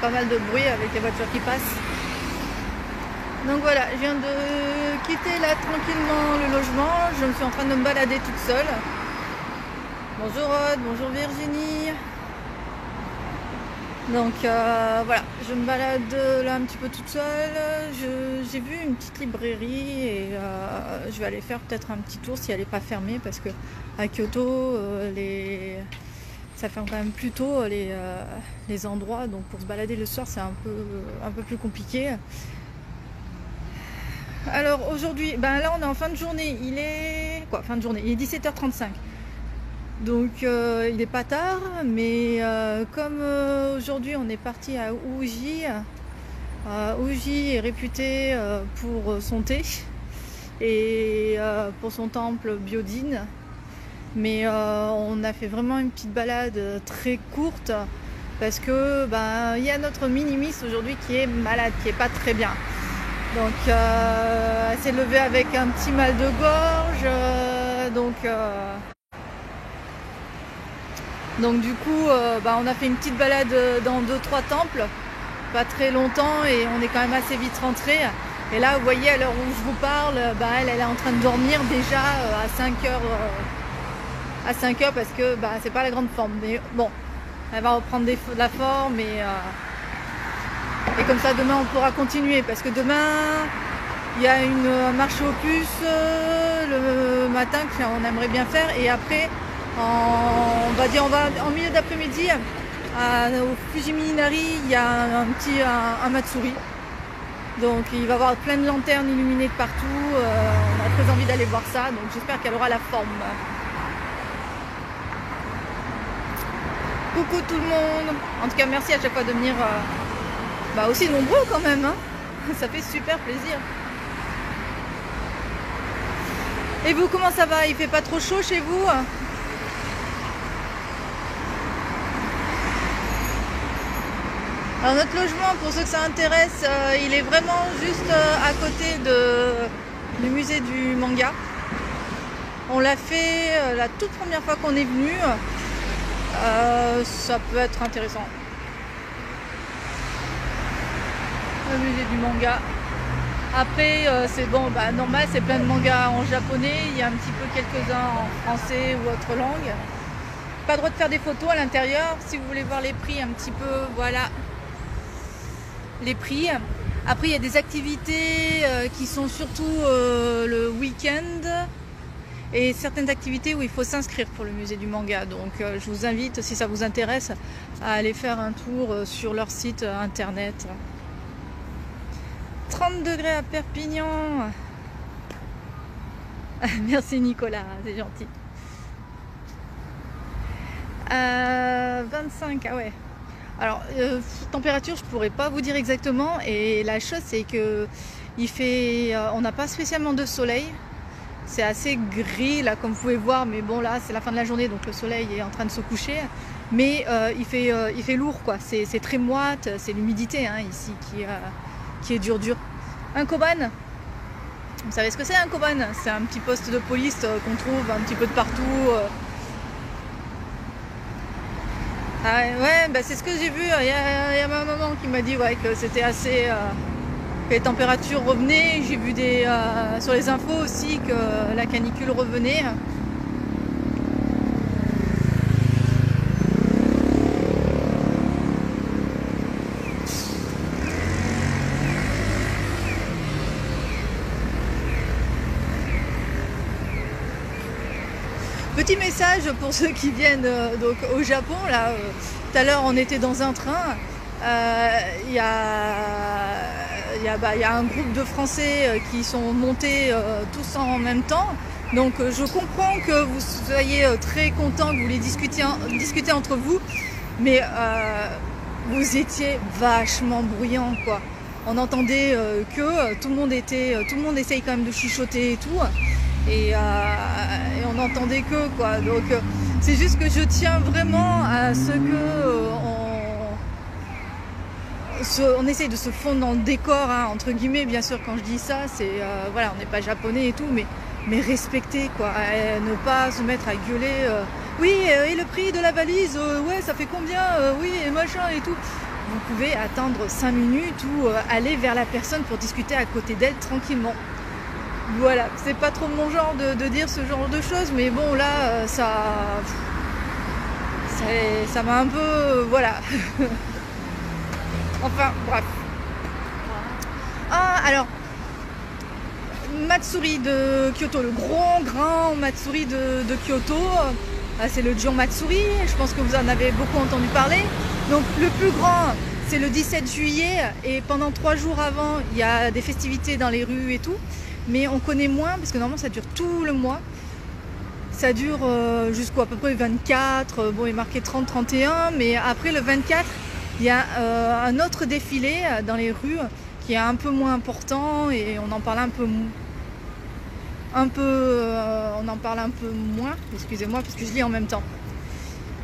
pas mal de bruit avec les voitures qui passent. Donc voilà, je viens de quitter là tranquillement le logement. Je me suis en train de me balader toute seule. Bonjour Aude, bonjour Virginie. Donc voilà, je me balade là un petit peu toute seule. J'ai vu une petite librairie et je vais aller faire peut-être un petit tour si elle n'est pas fermée, parce que à Kyoto, ça ferme quand même plus tôt les endroits. Donc pour se balader le soir, c'est un peu plus compliqué. Alors aujourd'hui, ben là on est en fin de journée. Il est quoi, fin de journée? Il est 17h35. Donc il n'est pas tard, mais comme aujourd'hui on est parti à Uji, Uji est réputé pour son thé et pour son temple Byodin, mais on a fait vraiment une petite balade très courte parce que ben, y a notre mini-miss aujourd'hui qui est malade, qui est pas très bien. Donc elle s'est levée avec un petit mal de gorge, donc du coup, on a fait une petite balade dans 2-3 temples, pas très longtemps, et on est quand même assez vite rentré. Et là, vous voyez, à l'heure où je vous parle, elle est en train de dormir déjà à 5 heures parce que c'est pas la grande forme. Mais bon, elle va reprendre de la forme et comme ça, demain, on pourra continuer. Parce que demain, il y a une marche aux puces le matin qu'on aimerait bien faire. Et après, on va en milieu d'après-midi au Fujiminari, il y a un Matsuri, donc il va y avoir plein de lanternes illuminées de partout. On a très envie d'aller voir ça, donc j'espère qu'elle aura la forme. Coucou tout le monde, en tout cas merci à chaque fois de venir aussi nombreux quand même, hein. Ça fait super plaisir. Et vous, comment ça va? Il fait pas trop chaud chez vous? Alors notre logement, pour ceux que ça intéresse, il est vraiment juste à côté du musée du manga. On l'a fait la toute première fois qu'on est venu. Ça peut être intéressant. Le musée du manga. Après, c'est bon, normal, c'est plein de mangas en japonais. Il y a un petit peu quelques-uns en français ou autre langue. Pas le droit de faire des photos à l'intérieur. Si vous voulez voir les prix un petit peu, voilà. Les prix. Après il y a des activités qui sont surtout le week-end et certaines activités où il faut s'inscrire pour le musée du manga. Donc je vous invite, si ça vous intéresse, à aller faire un tour sur leur site internet. 30 degrés à Perpignan. Merci Nicolas, c'est gentil. 25, ah ouais. Alors, température, je pourrais pas vous dire exactement. Et la chose, c'est que on n'a pas spécialement de soleil. C'est assez gris là, comme vous pouvez voir. Mais bon, là, c'est la fin de la journée, donc le soleil est en train de se coucher. Mais il fait lourd, quoi. C'est très moite. C'est l'humidité ici qui est dur. Un koban. Vous savez ce que c'est un koban? C'est un petit poste de police qu'on trouve un petit peu de partout. Ah ouais, c'est ce que j'ai vu. Il y a ma maman qui m'a dit que c'était assez. Que les températures revenaient. J'ai vu sur les infos aussi que la canicule revenait. Petit message pour ceux qui viennent donc au Japon. Là, tout à l'heure, on était dans un train. Il y a un groupe de Français qui sont montés tous en même temps. Donc, je comprends que vous soyez très contents, que vous voulez discuter entre vous, mais vous étiez vachement bruyants, quoi. On entendait que tout le monde essaye quand même de chuchoter et tout. Et on n'entendait que, quoi. Donc c'est juste que je tiens vraiment à ce que on essaye de se fondre dans le décor, entre guillemets. Bien sûr, quand je dis ça, c'est voilà, on n'est pas japonais et tout, mais respecter, quoi. Ne pas se mettre à gueuler oui, et le prix de la valise, ouais, ça fait combien, oui, et machin et tout. vous pouvez attendre 5 minutes ou aller vers la personne pour discuter à côté d'elle tranquillement. Voilà, c'est pas trop mon genre de dire ce genre de choses, mais bon là, ça m'a un peu... voilà. Enfin, bref. Ah, alors, Matsuri de Kyoto, le grand Matsuri de Kyoto, c'est le Gion Matsuri, je pense que vous en avez beaucoup entendu parler. Donc le plus grand, c'est le 17 juillet, et pendant 3 jours avant, il y a des festivités dans les rues et tout, mais on connaît moins, parce que normalement ça dure tout le mois. Ça dure jusqu'à peu près 24, bon il est marqué 30-31, mais après le 24, il y a un autre défilé dans les rues qui est un peu moins important et on en parle on en parle un peu moins, excusez-moi parce que je lis en même temps.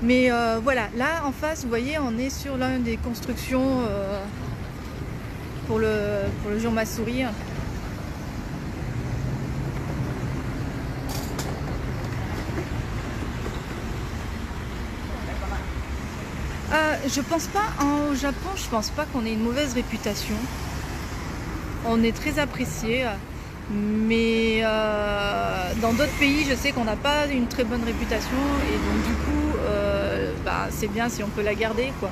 Mais voilà, là en face, vous voyez, on est sur l'une des constructions pour le Gion Matsuri. Je pense pas, au Japon, je pense pas qu'on ait une mauvaise réputation. On est très apprécié, mais dans d'autres pays, je sais qu'on n'a pas une très bonne réputation et donc du coup, c'est bien si on peut la garder, quoi.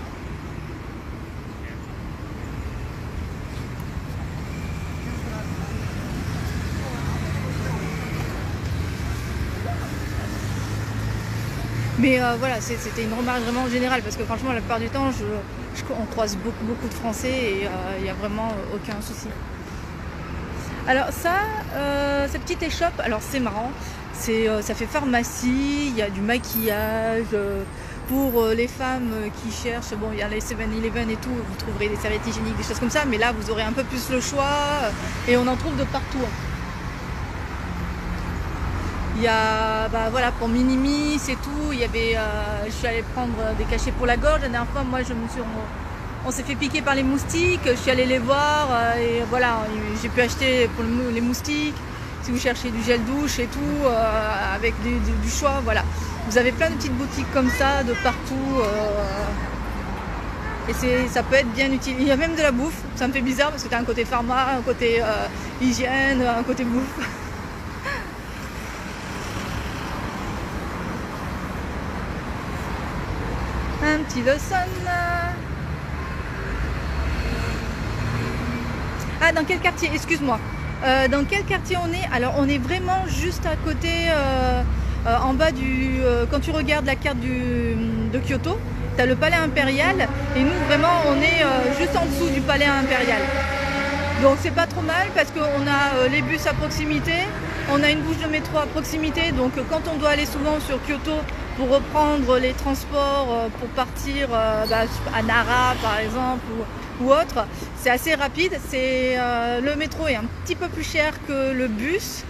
Mais voilà, c'était une remarque vraiment générale parce que franchement, la plupart du temps, on croise beaucoup de Français et il n'y a vraiment aucun souci. Alors ça, cette petite échoppe, alors c'est marrant, ça fait pharmacie, il y a du maquillage, pour les femmes qui cherchent, bon il y a les 7-Eleven et tout, vous trouverez des serviettes hygiéniques, des choses comme ça, mais là vous aurez un peu plus le choix et on en trouve de partout. Il y a, voilà, pour Minimi, c'est tout. Il y avait, je suis allée prendre des cachets pour la gorge. La dernière fois, moi, on s'est fait piquer par les moustiques. Je suis allée les voir et voilà, j'ai pu acheter pour les moustiques. Si vous cherchez du gel douche et tout, avec du choix, voilà. Vous avez plein de petites boutiques comme ça de partout. Et ça peut être bien utile. Il y a même de la bouffe. Ça me fait bizarre parce que tu as un côté pharma, un côté hygiène, un côté bouffe. Un petit Lawson. Ah, dans quel quartier? Excuse-moi. Dans quel quartier on est? Alors, on est vraiment juste à côté, en bas du... quand tu regardes la carte de Kyoto, tu as le palais impérial. Et nous, vraiment, on est juste en dessous du palais impérial. Donc, c'est pas trop mal parce qu'on a les bus à proximité. On a une bouche de métro à proximité. Donc, quand on doit aller souvent sur Kyoto, pour reprendre les transports pour partir à Nara par exemple ou autre, c'est assez rapide. Le métro est un petit peu plus cher que le bus,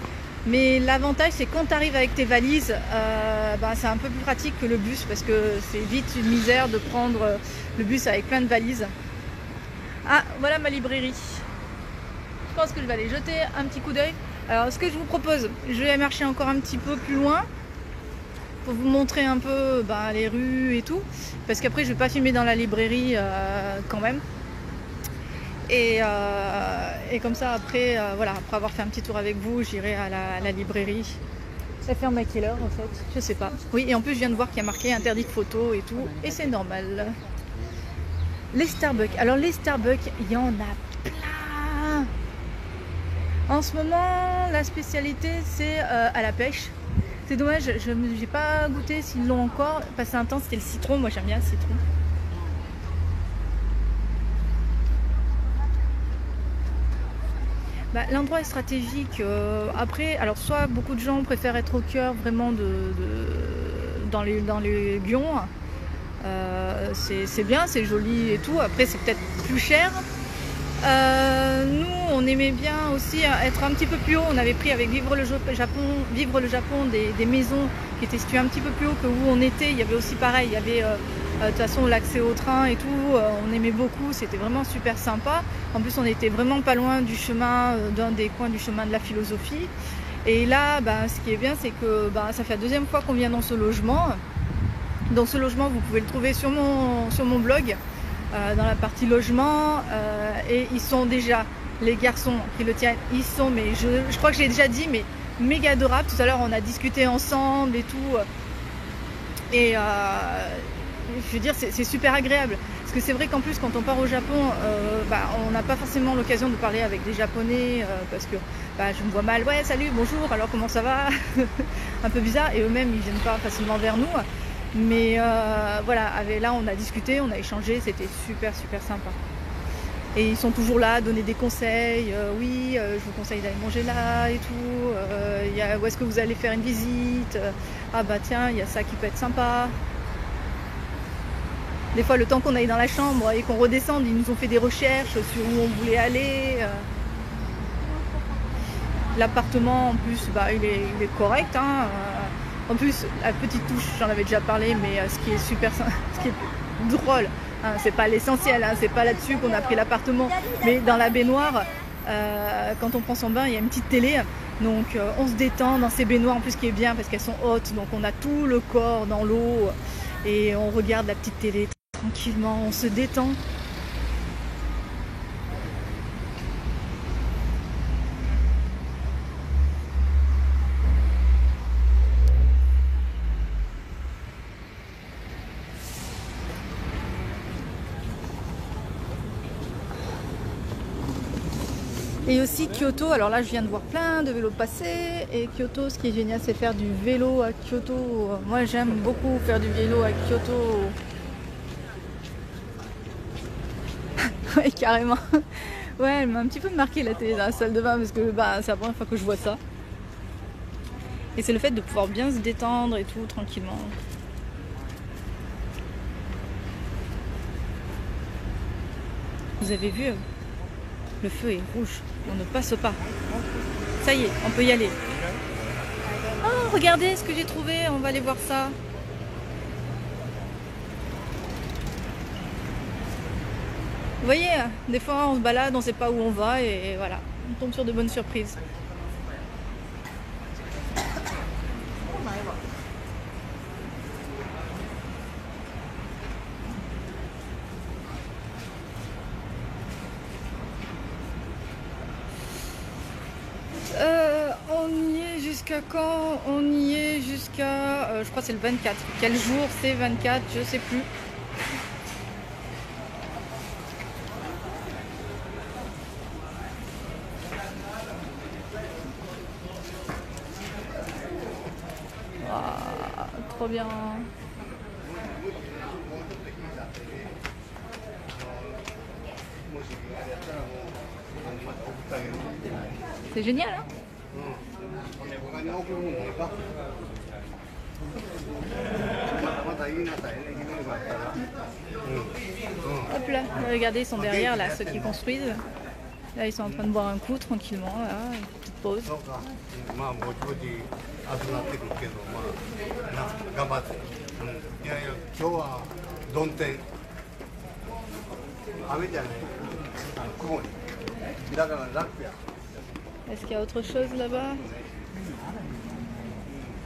mais l'avantage c'est quand tu arrives avec tes valises, c'est un peu plus pratique que le bus parce que c'est vite une misère de prendre le bus avec plein de valises. Ah, voilà ma librairie. Je pense que je vais aller jeter un petit coup d'œil. Alors ce que je vous propose, je vais marcher encore un petit peu plus loin pour vous montrer un peu les rues et tout, parce qu'après je vais pas filmer dans la librairie quand même, et comme ça après voilà, après avoir fait un petit tour avec vous, j'irai à la librairie. Ça ferme à quelle heure en fait? Je sais pas. Oui, et en plus je viens de voir qu'il y a marqué interdit de photos et tout, et c'est normal. Les Starbucks, alors les Starbucks, il y en a plein en ce moment. La spécialité c'est à la pêche. C'est dommage, je n'ai pas goûté s'ils l'ont encore. Passé un temps, c'était le citron. Moi, j'aime bien le citron. L'endroit est stratégique. Après, alors soit beaucoup de gens préfèrent être au cœur vraiment dans les Lyon. C'est bien, c'est joli et tout. Après, c'est peut-être plus cher. Nous, on aimait bien aussi être un petit peu plus haut. On avait pris avec Vivre le Japon des maisons qui étaient situées un petit peu plus haut que où on était. Il y avait aussi pareil, il y avait de toute façon l'accès au train et tout. On aimait beaucoup, c'était vraiment super sympa. En plus, on était vraiment pas loin du chemin, d'un des coins du chemin de la philosophie. Et là, ce qui est bien, c'est que ça fait la deuxième fois qu'on vient dans ce logement. Dans ce logement, vous pouvez le trouver sur mon blog. dans la partie logement, et ils sont déjà, les garçons qui le tiennent, ils sont, mais je crois que j'ai déjà dit, mais méga adorables. Tout à l'heure on a discuté ensemble et tout, et je veux dire c'est super agréable. Parce que c'est vrai qu'en plus quand on part au Japon, on n'a pas forcément l'occasion de parler avec des Japonais, parce que je me vois mal, ouais salut, bonjour, alors comment ça va un peu bizarre, et eux-mêmes ils viennent pas facilement vers nous. Mais voilà, là on a discuté, on a échangé, c'était super sympa. Et ils sont toujours là à donner des conseils, oui, je vous conseille d'aller manger là et tout, où est-ce que vous allez faire une visite, ah bah tiens, il y a ça qui peut être sympa. Des fois le temps qu'on aille dans la chambre et qu'on redescende, ils nous ont fait des recherches sur où on voulait aller. L'appartement en plus, il est correct, hein. En plus, la petite touche, j'en avais déjà parlé, mais ce qui est drôle, hein, c'est pas l'essentiel, hein, c'est pas là-dessus qu'on a pris l'appartement, mais dans la baignoire, quand on prend son bain, il y a une petite télé, donc on se détend dans ces baignoires, en plus ce qui est bien parce qu'elles sont hautes, donc on a tout le corps dans l'eau et on regarde la petite télé tranquillement, on se détend. Et aussi Kyoto, alors là je viens de voir plein de vélos passer, et Kyoto, ce qui est génial c'est faire du vélo à Kyoto. Moi j'aime beaucoup faire du vélo à Kyoto. Ouais, carrément. Ouais, elle m'a un petit peu marqué la télé dans la salle de bain, parce que c'est la première fois que je vois ça. Et c'est le fait de pouvoir bien se détendre et tout, tranquillement. Vous avez vu, le feu est rouge, on ne passe pas. Ça y est, on peut y aller. Oh, regardez ce que j'ai trouvé, on va aller voir ça. Vous voyez, des fois on se balade, on ne sait pas où on va, et voilà, on tombe sur de bonnes surprises. On y est jusqu'à quand? On y est jusqu'à, je crois que c'est le 24. Quel jour c'est 24? Je sais plus. Ah, trop bien. C'est génial, hein? Hop là, regardez, ils sont derrière là, ceux qui construisent. Là, ils sont en train de boire un coup tranquillement, là, une petite pause. Est-ce qu'il y a autre chose là-bas?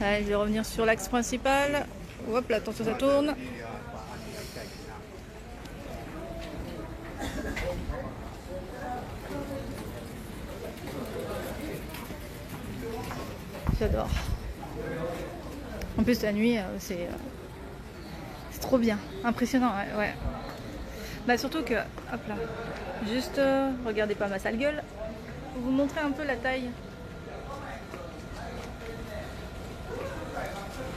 Allez, je vais revenir sur l'axe principal. Hop là, attention, ça tourne. J'adore. En plus, la nuit, c'est trop bien. Impressionnant, ouais. Surtout que, hop là, juste, regardez pas ma sale gueule. Pour vous montrer un peu la taille.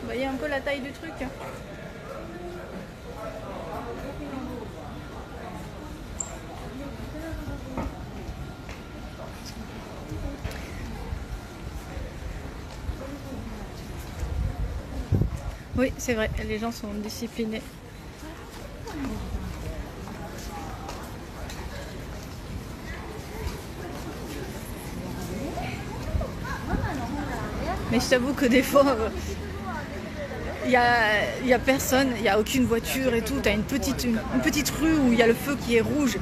Vous voyez un peu la taille du truc? Oui, c'est vrai, les gens sont disciplinés. Mais je t'avoue que des fois, il y a personne, il n'y a aucune voiture et tout. Tu as une petite rue où il y a le feu qui est rouge.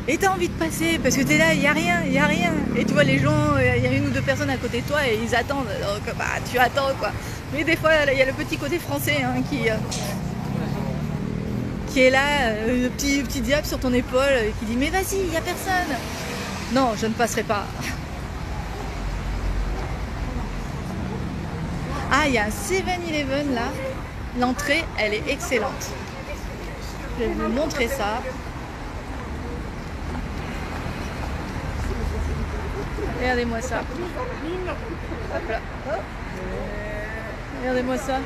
Et tu as envie de passer parce que tu es là, il n'y a rien. Et tu vois les gens, il y a une ou deux personnes à côté de toi et ils attendent. Donc tu attends quoi. Mais des fois, il y a le petit côté français, hein, qui est là, le petit diable sur ton épaule, qui dit mais vas-y, il n'y a personne. Non, je ne passerai pas. Ah, il y a un 7-Eleven là. L'entrée, elle est excellente. Je vais vous montrer ça. Regardez-moi ça. Hop là. Hop. Regardez-moi ça.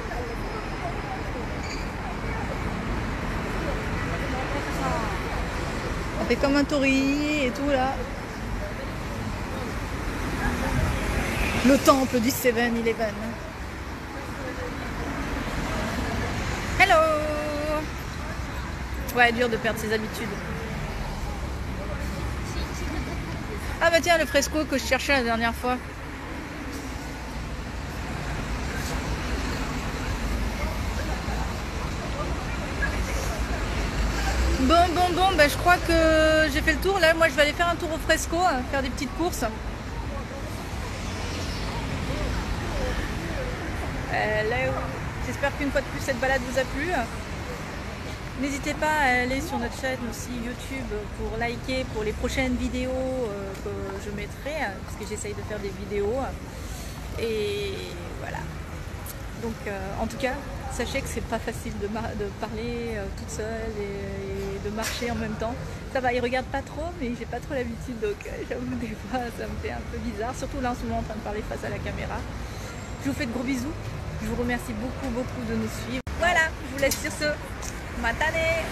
On fait comme un tori et tout là. Le temple du 7-Eleven. Hello. Ouais, dur de perdre ses habitudes. Ah bah tiens, le fresco que je cherchais la dernière fois. Bon, bah je crois que j'ai fait le tour. Là, moi, je vais aller faire un tour au fresco, faire des petites courses. J'espère qu'une fois de plus, cette balade vous a plu. N'hésitez pas à aller sur notre chaîne aussi YouTube pour liker pour les prochaines vidéos que je mettrai, parce que j'essaye de faire des vidéos. Et voilà. Donc, en tout cas, sachez que c'est pas facile de parler toute seule et de marcher en même temps. Ça va, ils regardent pas trop, mais j'ai pas trop l'habitude, donc j'avoue des fois ça me fait un peu bizarre, surtout là en ce moment en train de parler face à la caméra. Je vous fais de gros bisous, je vous remercie beaucoup de nous suivre. Voilà, je vous laisse sur ce. Matane!